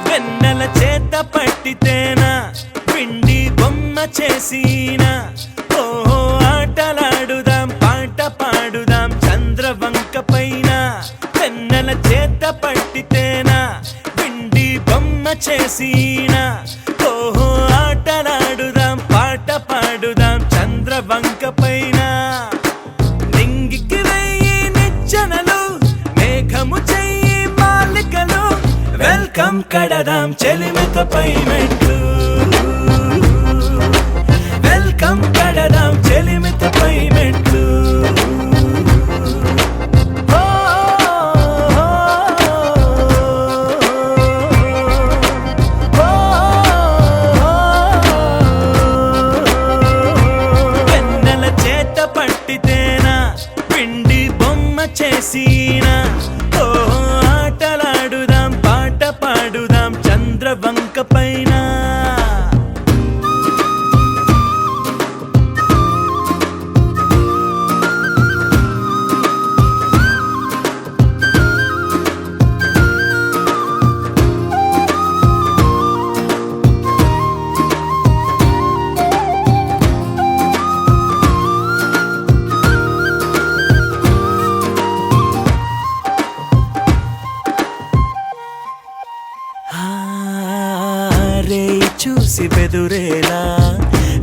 వెన్నెల చేత పట్టితేనా పిండి బొమ్మ చేసినా ఓహో ఆటలాడుదాం పాట పాడుదాం చంద్రవంక పైన వెన్నెల చేత పట్టితేనా పిండి బొమ్మ చేసినా ఓహో ఆటలాడుదాం పాట పాడుదాం చంద్రవంక పైన నింగికి వెయ్యి నిచ్చెనలు మేఘము చెయ్యి మాలికలు వెల్కమ్ కడదాం చెలిమితపై మెట్లు వెల్కమ్ కడదాం చెలిమితపై మెట్లు వెన్నెల చేత పట్టితేనా పిండి బొమ్మ చేసినా ఓ ఆటలాడుదాం పాట పాడుదాం చంద్రవంక పైన రే చూసి బెదురేలా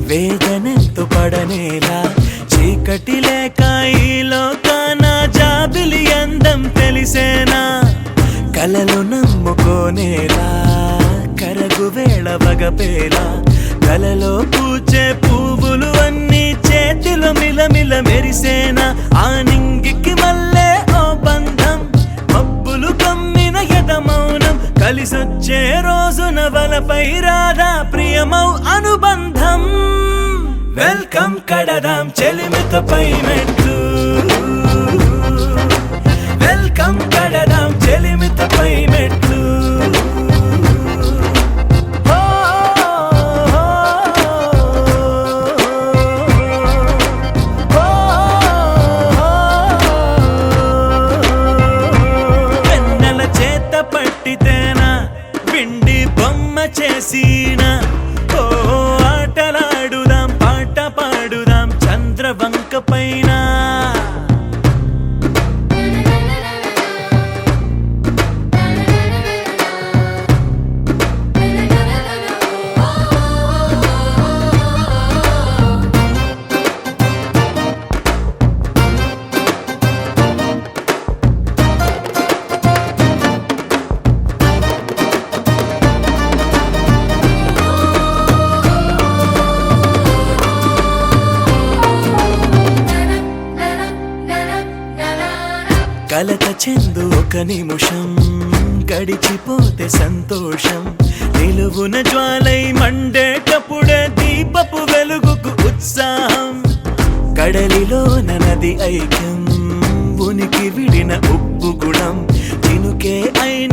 వేదనెంతో పడనేలా చీకటి లేక ఈ లోకాన జాబిలి అందం తెలిసేనా కలలు నమ్ముకోనేలా కరగు వేళ వగపేలా కలలో పూచే పువ్వులు అన్ని చేతిలో మిలమిల మెరిసేనా ఆ నింగికి మల్లే ఓ బంధం మబ్బులు కమ్మిన యదమౌనం కలిసొచ్చే రోజున వలపై రాధా ప్రియమౌ అనుబంధం వెల్కమ్ కడదాం చెలిమితపై మెట్లు వెల్కమ్ కడదాం చెలిమితపై మెట్లు వెన్నెల చేత పట్టితేనా పిండి బొమ్మ చేసినా ఓ ఆటలాడుదాం పాట పాడుదాం చంద్రవంక పైన కలత చెందు ఒక నిమిషం గడిచిపోతే సంతోషం నిలువున జ్వాలై మండేటప్పుడే దీపపు వెలుగుకు ఉత్సాహం కడలిలో నది ఐక్యం ఉనికి విడిన ఉప్పు గుణం చినుకే అయిన